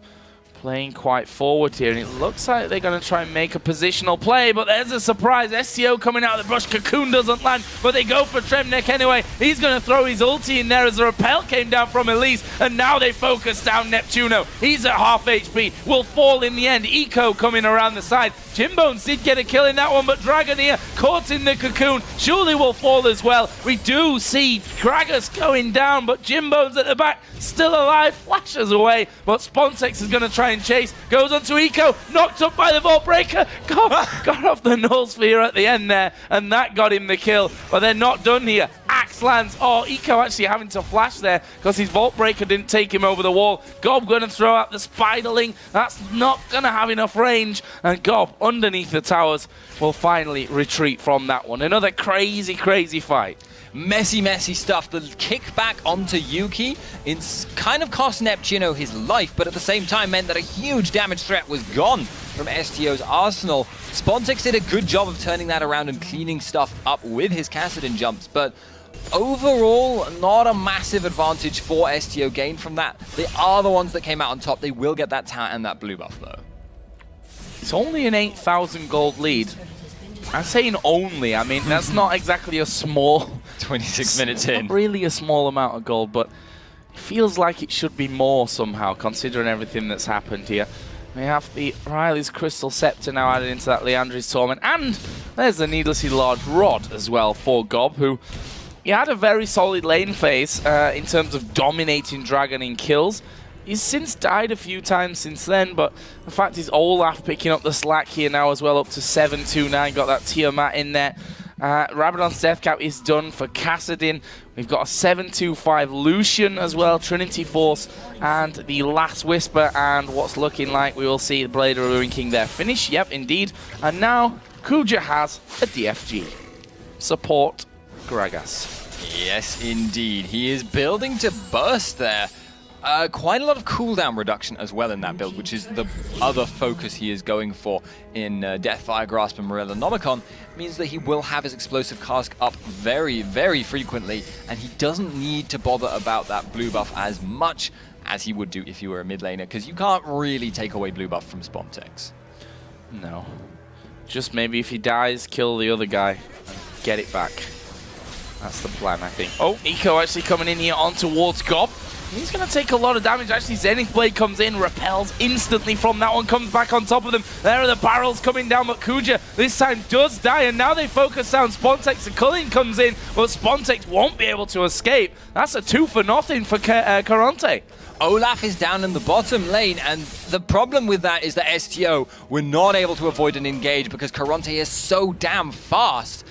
playing quite forward here, and it looks like they're going to try and make a positional play, but there's a surprise. STO coming out of the brush. Cocoon doesn't land, but they go for Tremnek anyway. He's going to throw his ulti in there as the repel came down from Elise, and now they focus down Neptuno. He's at half HP, will fall in the end. Eco coming around the side. Jimbones did get a kill in that one, but Dragon here caught in the cocoon. Surely will fall as well. We do see Gragas going down, but Jimbones at the back, still alive, flashes away, but Spontex is going to try and chase, goes onto Eco, knocked up by the Vault Breaker, got off the Null Sphere at the end there, and that got him the kill, but they're not done here. Axe lands. Oh, Eco actually having to flash there because his Vault Breaker didn't take him over the wall. Gob going to throw out the Spiderling. That's not going to have enough range, and Gob underneath the towers will finally retreat from that one. Another crazy, crazy fight. Messy, messy stuff. The kickback onto Yuki kind of cost Neptuno his life, but at the same time meant that a huge damage threat was gone from STO's arsenal. Spontex did a good job of turning that around and cleaning stuff up with his Kassadin jumps, but overall, not a massive advantage for STO gained from that. They are the ones that came out on top. They will get that tower and that blue buff, though. It's only an 8,000 gold lead. I'm saying only. I mean, that's not exactly a small... 26 minutes in. Not really a small amount of gold, but it feels like it should be more somehow, considering everything that's happened here. We have the Riley's Crystal Scepter now added into that Leandri's Torment, and there's the needlessly large rod as well for Gob, who he had a very solid lane phase in terms of dominating Dragon in kills. He's since died a few times since then, but the fact is Olaf picking up the slack here now as well, up to 729, got that Tiamat in there. Rabadon's Death Cap is done for Kassadin. We've got a 725 Lucian as well, Trinity Force, and the Last Whisper, and what's looking like we will see the Blade of the Ruin King there finish. Yep, indeed. And now Kuja has a DFG. Support Gragas. Yes, indeed. He is building to burst there. Quite a lot of cooldown reduction as well in that build, which is the other focus he is going for in Deathfire Grasp and Morella Nomicon. Means that he will have his Explosive Cask up very, very frequently, and he doesn't need to bother about that blue buff as much as he would do if he were a mid laner, because you can't really take away blue buff from Spontex. No. Just maybe if he dies, kill the other guy and get it back. That's the plan, I think. Oh, Eco actually coming in here on towards Gob. He's going to take a lot of damage. Actually, Zenith Blade comes in, repels instantly from that one, comes back on top of them. There are the barrels coming down, but Kuja this time does die, and now they focus down Spontex. And Cullen comes in, but Spontex won't be able to escape. That's a 2-for-0 for Karont3. Olaf is down in the bottom lane, and the problem with that is that STO were not able to avoid an engage because Karont3 is so damn fast.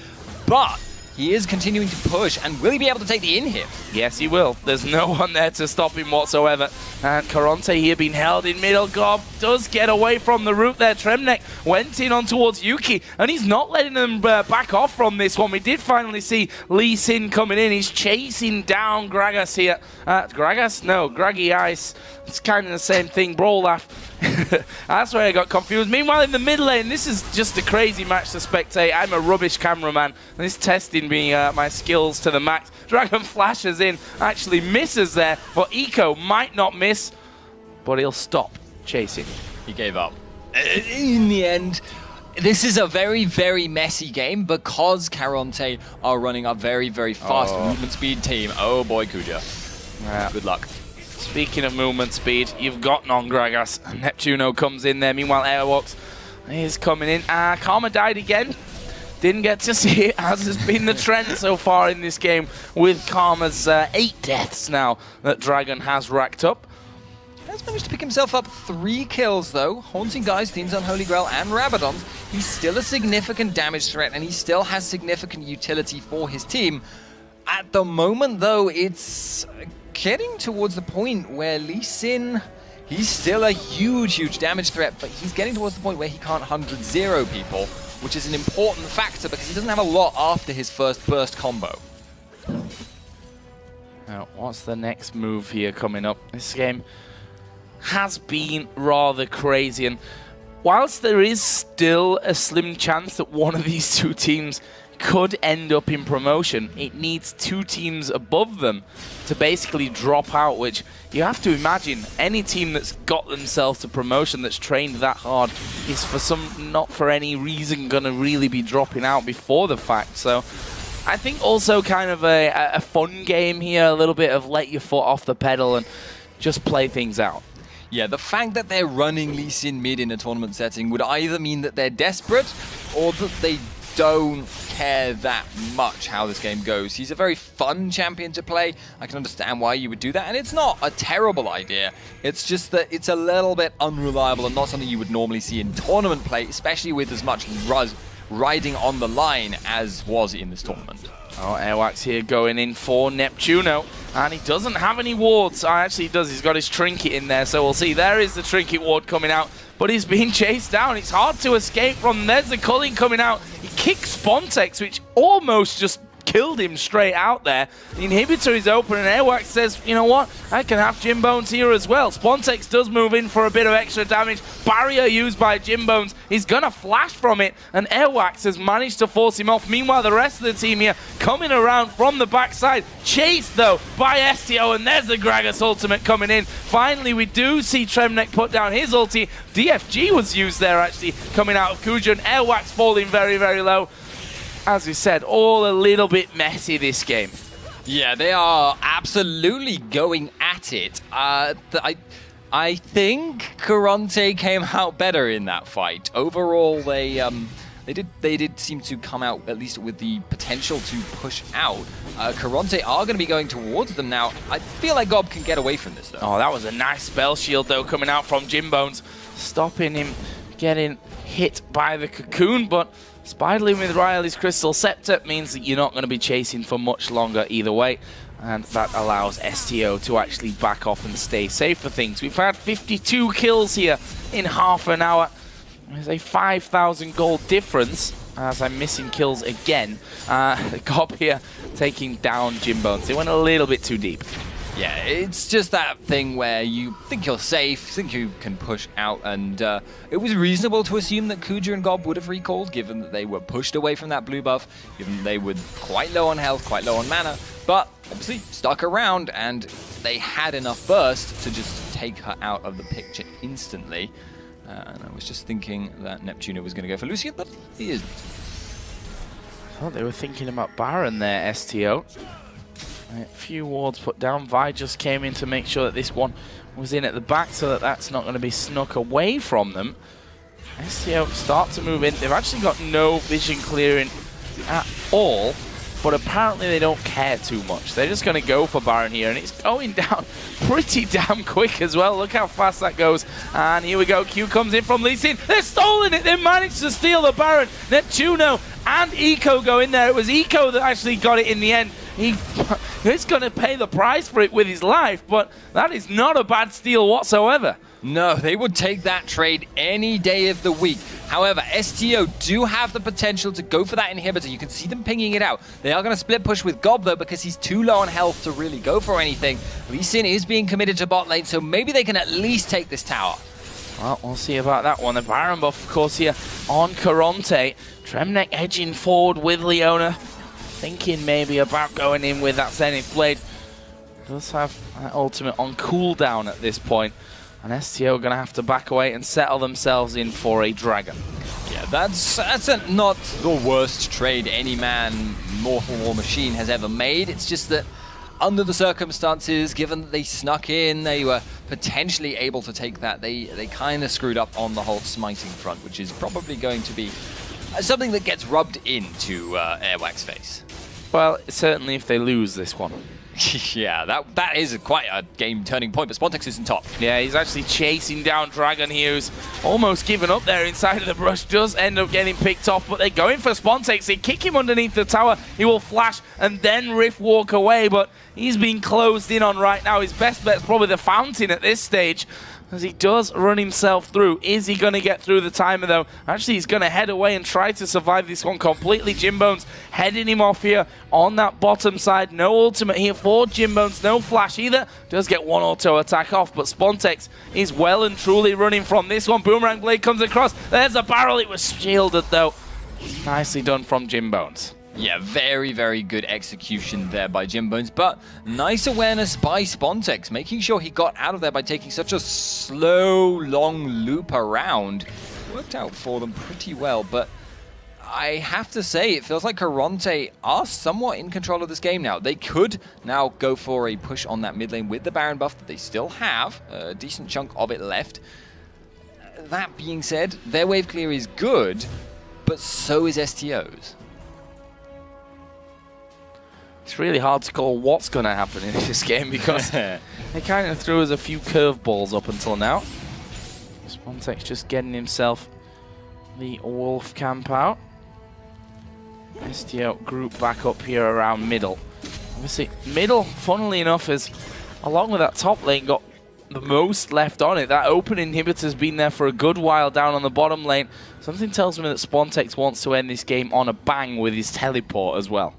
But he is continuing to push, and will he be able to take the in here? Yes, he will. There's no one there to stop him whatsoever. And Karont3 here being held in middle. Gob does get away from the root there. Tremnek went in on towards Yuki, and he's not letting them back off from this one. We did finally see Lee Sin coming in. He's chasing down Gragas here. Gragas? No, Graggy Ice. It's kind of the same thing. Brolaf. That's where I got confused. Meanwhile, in the mid lane, this is just a crazy match to spectate. I'm a rubbish cameraman. This testing me my skills to the max. Dragon flashes in, actually misses there, but Eco might not miss, but he'll stop chasing. He gave up. In the end, this is a very, very messy game because Karont3 are running a very, very fast movement speed team. Oh boy, Kuja. Yeah. Good luck. Speaking of movement speed, you've got non-Gragas. Neptuno comes in there. Meanwhile, Airwalks is coming in. Karma died again. Didn't get to see it, as has been the trend so far in this game with Karma's 8 deaths now that Dragon has racked up. Has managed to pick himself up 3 kills though. Haunting Guys, Themes Unholy Grail, and Rabadons. He's still a significant damage threat, and he still has significant utility for his team. At the moment though, it's getting towards the point where Lee Sin, he's still a huge damage threat, but he's getting towards the point where he can't 100-0 people, which is an important factor because he doesn't have a lot after his first burst combo. Now, what's the next move here coming up? This game has been rather crazy, and whilst there is still a slim chance that one of these two teams could end up in promotion, it needs 2 teams above them to basically drop out, which you have to imagine any team that's got themselves to promotion, that's trained that hard, is not for any reason gonna really be dropping out before the fact. So I think also kind of a fun game here, a little bit of let your foot off the pedal and just play things out. Yeah, the fact that they're running Lee Sin mid in a tournament setting would either mean that they're desperate or that they don't care that much how this game goes. He's a very fun champion to play. I can understand why you would do that, and it's not a terrible idea. It's just that it's a little bit unreliable and not something you would normally see in tournament play, especially with as much riding on the line as was in this tournament. Oh, Airwax here going in for Neptuno, and he doesn't have any wards. Actually, he does. He's got his trinket in there, so we'll see. There is the trinket ward coming out, but he's being chased down. It's hard to escape from. There's the culling coming out. He kicks Spontex, which almost just killed him straight out there. The inhibitor is open, and Airwax says, you know what, I can have Jim Bones here as well. Spontex does move in for a bit of extra damage. Barrier used by Jim Bones. He's gonna flash from it, and Airwax has managed to force him off. Meanwhile, the rest of the team here coming around from the backside. Chased, though, by STO, and there's the Gragas ultimate coming in. Finally, we do see Tremnek put down his ulti. DFG was used there, actually, coming out of Kuja, and Airwax falling very, very low. As we said, all a little bit messy this game. Yeah, they are absolutely going at it. I think Karont3 came out better in that fight. Overall, they did seem to come out at least with the potential to push out. Karont3 are going to be going towards them now. I feel like Gob can get away from this though. Oh, that was a nice spell shield though coming out from Jim Bones, stopping him getting hit by the cocoon, but Spiderling with Riley's Crystal Scepter means that you're not going to be chasing for much longer either way, and that allows STO to actually back off and stay safe for things. We've had 52 kills here in half an hour. There's a 5,000 gold difference, as I'm missing kills again. Gob here taking down Jim Bones. They went a little bit too deep. Yeah, it's just that thing where you think you're safe, think you can push out, and it was reasonable to assume that Kuja and Gob would have recalled, given that they were pushed away from that blue buff, given that they were quite low on health, quite low on mana, but obviously stuck around, and they had enough burst to just take her out of the picture instantly. And I was just thinking that Neptuno was going to go for Lucian, but he isn't. I thought they were thinking about Baron there, STO. A few wards put down. Vi just came in to make sure that this one was in at the back so that that's not going to be snuck away from them. STO start to move in. They've actually got no vision clearing at all. but apparently they don't care too much. They're just going to go for Baron here, and it's going down pretty damn quick as well. Look how fast that goes. And here we go. Q comes in from Lee Sin. They've stolen it. They managed to steal the Baron. Neptuno and Eco go in there. It was Eco that actually got it in the end. He's going to pay the price for it with his life, but that is not a bad steal whatsoever. No, they would take that trade any day of the week. However, STO do have the potential to go for that inhibitor. You can see them pinging it out. They are going to split push with Gob, though, because he's too low on health to really go for anything. Lee Sin is being committed to bot lane, so maybe they can at least take this tower. Well, we'll see about that one. The Baron buff, of course, here on Karont3. Tremnek edging forward with Leona, thinking maybe about going in with that Zenith Blade. Does have that ultimate on cooldown at this point. And STO going to have to back away and settle themselves in for a dragon. Yeah, that's not the worst trade any man, mortal or machine, has ever made. It's just that under the circumstances, given that they snuck in, they were potentially able to take that. They kind of screwed up on the whole smiting front, which is probably going to be something that gets rubbed into Airwax's face. Well, certainly if they lose this one. Yeah, that is quite a game turning point, but Spontex is in top. Yeah, he's actually chasing down Dragon here, who's almost given up there inside of the brush. Does end up getting picked off, but they're going for Spontex. They kick him underneath the tower. He will flash and then Rift walk away, but he's being closed in on right now. His best bet's probably the Fountain at this stage, as he does run himself through. Is he going to get through the timer, though? Actually, he's going to head away and try to survive this one completely. Jimbones heading him off here on that bottom side. No ultimate here for Jimbones. No flash either. Does get one auto attack off, but Spontex is well and truly running from this one. Boomerang Blade comes across. There's a barrel. It was shielded, though. Nicely done from Jimbones. Yeah, very, very good execution there by Jimbones, but nice awareness by Spontex, making sure he got out of there by taking such a slow, long loop around. Worked out for them pretty well, but I have to say, it feels like Karont3 are somewhat in control of this game now. They could now go for a push on that mid lane with the Baron buff that they still have, a decent chunk of it left. That being said, their wave clear is good, but so is STO's. It's really hard to call what's going to happen in this game because they kind of threw us a few curveballs up until now. Spontex just getting himself the wolf camp out. STO group back up here around middle. Obviously, middle, funnily enough, is along with that top lane, got the most left on it. That open inhibitor's been there for a good while down on the bottom lane. Something tells me that Spontex wants to end this game on a bang with his teleport as well.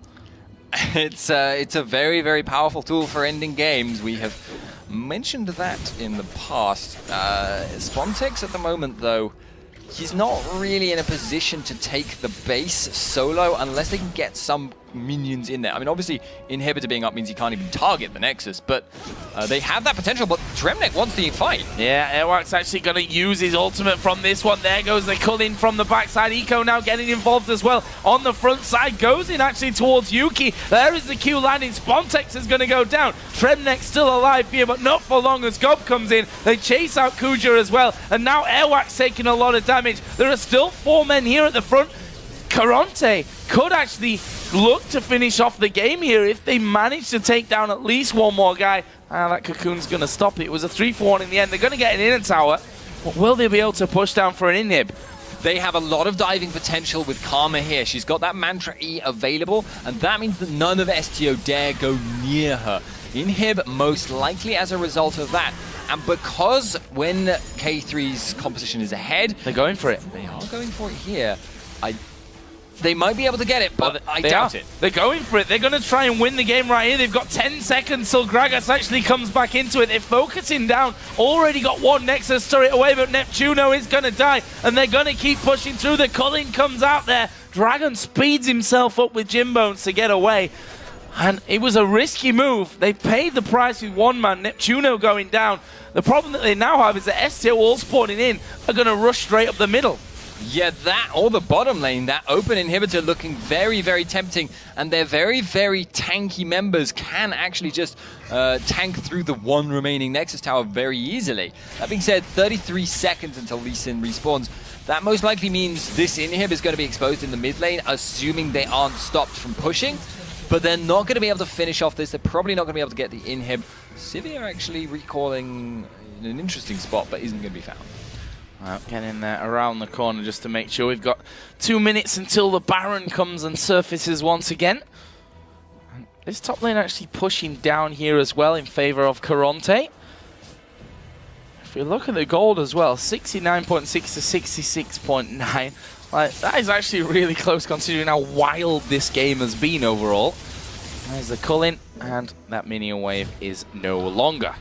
It's a very, very powerful tool for ending games. We have mentioned that in the past. Spontex at the moment, though, he's not really in a position to take the base solo unless they can get some minions in there. I mean, obviously, inhibitor being up means he can't even target the Nexus, but they have that potential, but Tremnek wants the fight. Yeah, Airwax actually going to use his ultimate from this one. There goes the cull in from the backside. Eco now getting involved as well. On the front side, goes in actually towards Yuki. There is the Q landing. Spontex is going to go down. Tremnek still alive here, but not for long as Gob comes in. They chase out Kuja as well, and now Airwax taking a lot of damage. There are still 4 men here at the front. Karont3 could actually look to finish off the game here if they manage to take down at least one more guy. That Cocoon's going to stop it. It was a 3-for-1 in the end. They're going to get an inner tower, but will they be able to push down for an inhib? They have a lot of diving potential with Karma here. She's got that Mantra E available, and that means that none of STO dare go near her. Inhib most likely as a result of that. And because when K3's composition is ahead, they're going for it. They are going for it here. They might be able to get it, but I doubt it. They're going for it. They're going to try and win the game right here. They've got 10 seconds till Gragas actually comes back into it. They're focusing down. Already got one Nexus turret away, but Neptuno is going to die, and they're going to keep pushing through. The culling comes out there. Dragon speeds himself up with Jimbones to get away. And it was a risky move. They paid the price with one man, Neptuno going down. The problem that they now have is that STO all spawning in are going to rush straight up the middle. Yeah, that or the bottom lane, that open inhibitor looking very, very tempting, and their very, very tanky members can actually just tank through the one remaining Nexus tower very easily. That being said, 33 seconds until Lee Sin respawns. That most likely means this inhib is going to be exposed in the mid lane, assuming they aren't stopped from pushing. but they're not going to be able to finish off this. They're probably not going to be able to get the inhib. Sivir actually recalling in an interesting spot, but isn't going to be found. Getting around the corner just to make sure. We've got 2 minutes until the Baron comes and surfaces once again. And this top lane actually pushing down here as well in favor of Karont3. If we look at the gold as well, 69.6 to 66.9. Like, that is actually really close considering how wild this game has been overall. There's the Culling, and that minion wave is no longer.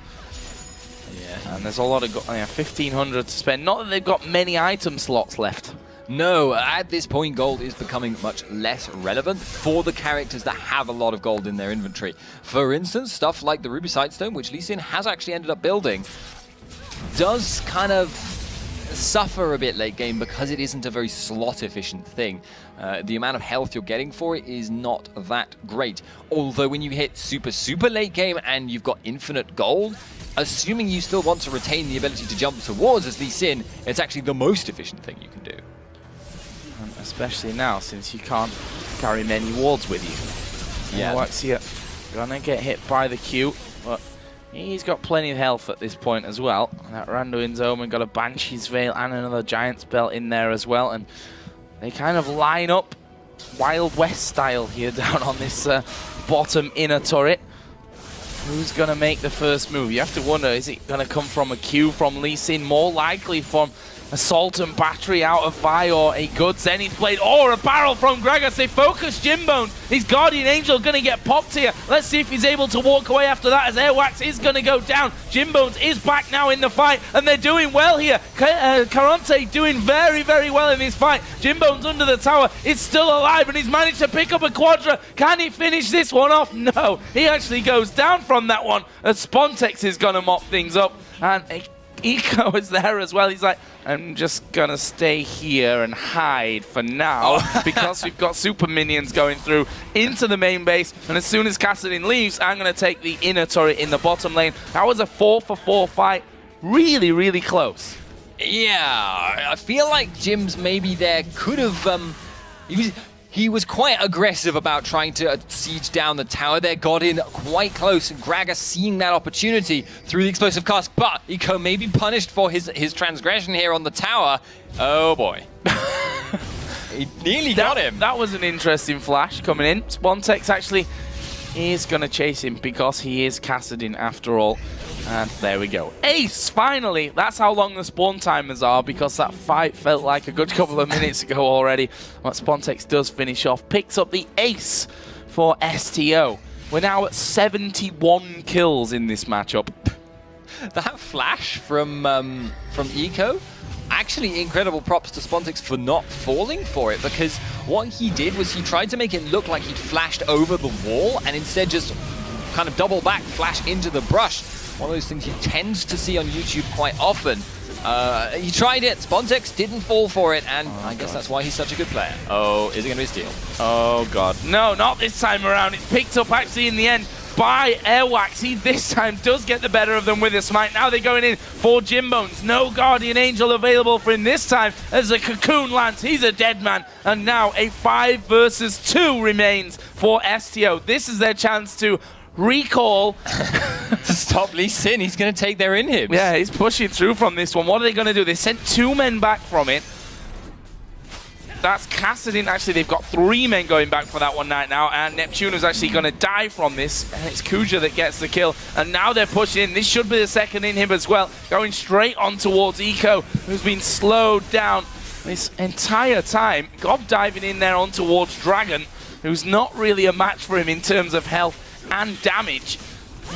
Yeah, and there's a lot of 1,500 to spend. Not that they've got many item slots left. No, at this point, gold is becoming much less relevant for the characters that have a lot of gold in their inventory. For instance, stuff like the Ruby Sightstone, which Lee Sin has actually ended up building, does kind of suffer a bit late game because it isn't a very slot efficient thing. The amount of health you're getting for it is not that great. Although when you hit super late game and you've got infinite gold, assuming you still want to retain the ability to jump towards as Lee Sin, it's actually the most efficient thing you can do. And especially now, since you can't carry many wards with you. Yeah. Waxia gonna get hit by the Q, but he's got plenty of health at this point as well. That Randuin's Omen got a Banshee's Veil and another Giant's Belt in there as well, and they kind of line up Wild West style here down on this bottom inner turret. Who's going to make the first move? You have to wonder, is it going to come from a Q from Lee Sin? More likely from Assault and Battery out of Vi, or a good Zenith Blade, or a barrel from Gragas. They focus Jimbones. His Guardian Angel going to get popped here. Let's see if he's able to walk away after that, as Airwax is going to go down. Jimbones is back now in the fight, and they're doing well here. Karont3 doing very well in this fight. Jimbones under the tower is still alive, and he's managed to pick up a Quadra. Can he finish this one off? No, he actually goes down from that one, as Spontex is going to mop things up, and Eco is there as well. He's like, I'm just going to stay here and hide for now because we've got super minions going through into the main base. And as soon as Kassadin leaves, I'm going to take the inner turret in the bottom lane. That was a 4-for-4 fight. Really close. Yeah, I feel like Jim's maybe there could have... He was quite aggressive about trying to siege down the tower there, got in quite close, and Gragas seeing that opportunity through the explosive cast, but Eco may be punished for his transgression here on the tower. Oh boy. He nearly got him. That was an interesting flash coming in. Spontex actually is going to chase him because he is Kassadin after all. And there we go. Ace, finally! That's how long the spawn timers are, because that fight felt like a good couple of minutes ago already. What Spontex does finish off, picks up the ace for STO. We're now at 71 kills in this matchup. That flash from Eco, actually incredible props to Spontex for not falling for it, because what he did was he tried to make it look like he'd flashed over the wall and instead just kind of double back, flash into the brush. One of those things you tend to see on YouTube quite often. He tried it, Spontex didn't fall for it, and I guess that's why he's such a good player. Oh, is it going to be a steal? Oh god. No, not this time around. It's picked up actually in the end by Airwax. He this time does get the better of them with a smite. Now they're going in for Jimbones. No Guardian Angel available for him this time as the Cocoon lands. He's a dead man. And now a 5 versus 2 remains for STO. This is their chance to recall to stop Lee Sin. He's going to take their inhibs. Yeah, he's pushing through from this one. What are they going to do? They sent 2 men back from it. That's Kassadin. Actually, they've got 3 men going back for that one right now, and Neptune is actually going to die from this, and it's Kuja that gets the kill. And now they're pushing in. This should be the second inhib as well, going straight on towards Eco, who's been slowed down this entire time. Gob diving in there on towards Dragon, who's not really a match for him in terms of health and damage.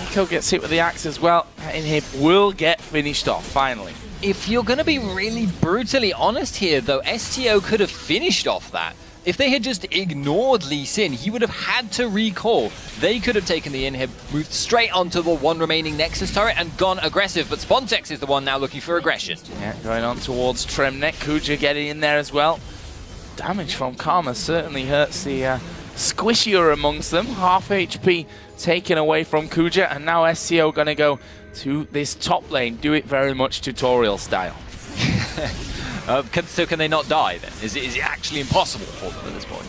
Eco gets hit with the axe as well. That inhib will get finished off, finally. If you're going to be really brutally honest here, though, STO could have finished off that. If they had just ignored Lee Sin, he would have had to recall. They could have taken the inhib, moved straight onto the one remaining Nexus turret and gone aggressive, but Spontex is the one now looking for aggression. Yeah, going on towards Tremnek. Kuja getting in there as well. Damage from Karma certainly hurts the squishier amongst them. Half HP taken away from Kuja, and now STO gonna go to this top lane, do it very much tutorial style. So can they not die then? Is it actually impossible for them at this point?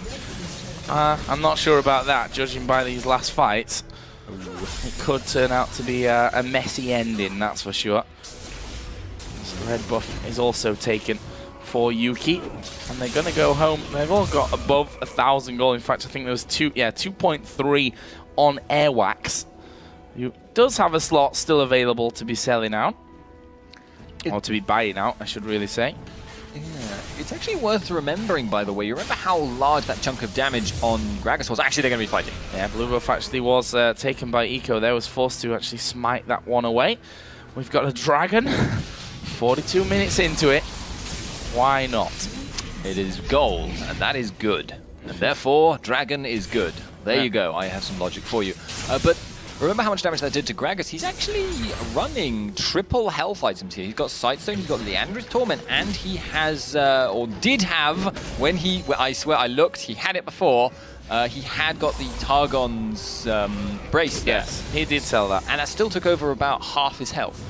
I'm not sure about that, judging by these last fights. It could turn out to be a messy ending, that's for sure. So red buff is also taken for Yuki, and they're going to go home. They've all got above 1,000 gold. In fact, I think there was 2.3 on Airwax. Who does have a slot still available to be selling out, or to be buying out, I should really say. Yeah, it's actually worth remembering, by the way. You remember how large that chunk of damage on Gragas was? Actually, they're going to be fighting. Yeah, blue buff actually was taken by Eco. They was forced to actually smite that one away. We've got a dragon. 42 minutes into it. Why not? It is gold, and that is good. And therefore, dragon is good. There you go. I have some logic for you. But remember how much damage that did to Gragas? He's actually running triple health items here. He's got Sightstone, he's got Leandra's Torment, and he has, or did have, when he, I swear I looked, he had it before, he had got the Targon's brace there. Yes, he did sell that. And that still took over about half his health.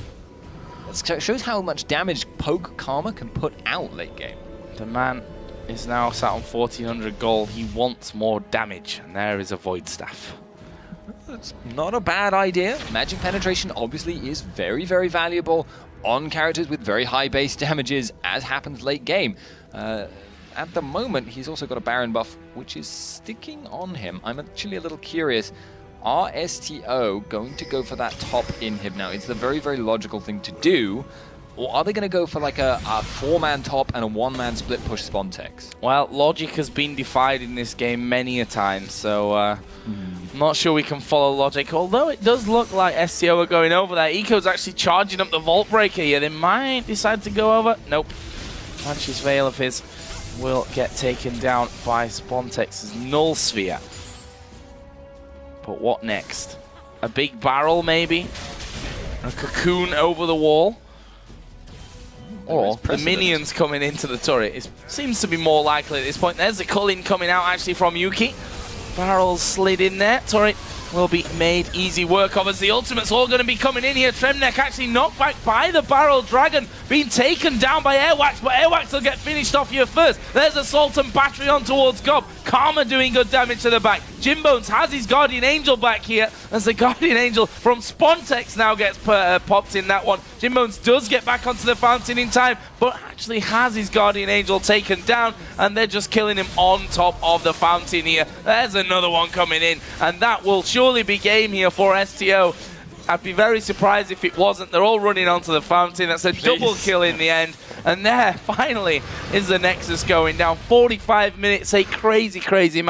It shows how much damage Poke Karma can put out late game. The man is now sat on 1,400 gold. He wants more damage, and there is a Void Staff. That's not a bad idea. Magic Penetration obviously is very, very valuable on characters with very high base damages, as happens late game. At the moment, he's also got a Baron buff, which is sticking on him. I'm actually a little curious. Are STO going to go for that top inhib now? It's the very, very logical thing to do. Or are they going to go for like a 4-man top and a 1-man split push Spontex? Well, logic has been defied in this game many a time, so I'm not sure we can follow logic. Although it does look like STO are going over there. Eco's actually charging up the Vault Breaker here. They might decide to go over. Nope. Banshee Veil of his will get taken down by Spontex's Null Sphere. But what next? A big barrel, maybe? A cocoon over the wall? Or the minions coming into the turret. It seems to be more likely at this point. There's the culling coming out actually from Yuki. Barrels slid in there. Turret will be made easy work of as the ultimate's all going to be coming in here. Tremnek actually knocked back by the Barrel Dragon, being taken down by Airwax, but Airwax will get finished off here first. There's Assault and Battery on towards Gob. Karma doing good damage to the back. Jimbones has his Guardian Angel back here as the Guardian Angel from Spontex now gets popped in that one. Jimbones does get back onto the fountain in time, but actually has his Guardian Angel taken down, and they're just killing him on top of the fountain here. There's another one coming in, and that will surely be game here for STO. I'd be very surprised if it wasn't. They're all running onto the fountain. That's a double kill in the end. And there, finally, is the Nexus going down. 45 minutes, a crazy, crazy match.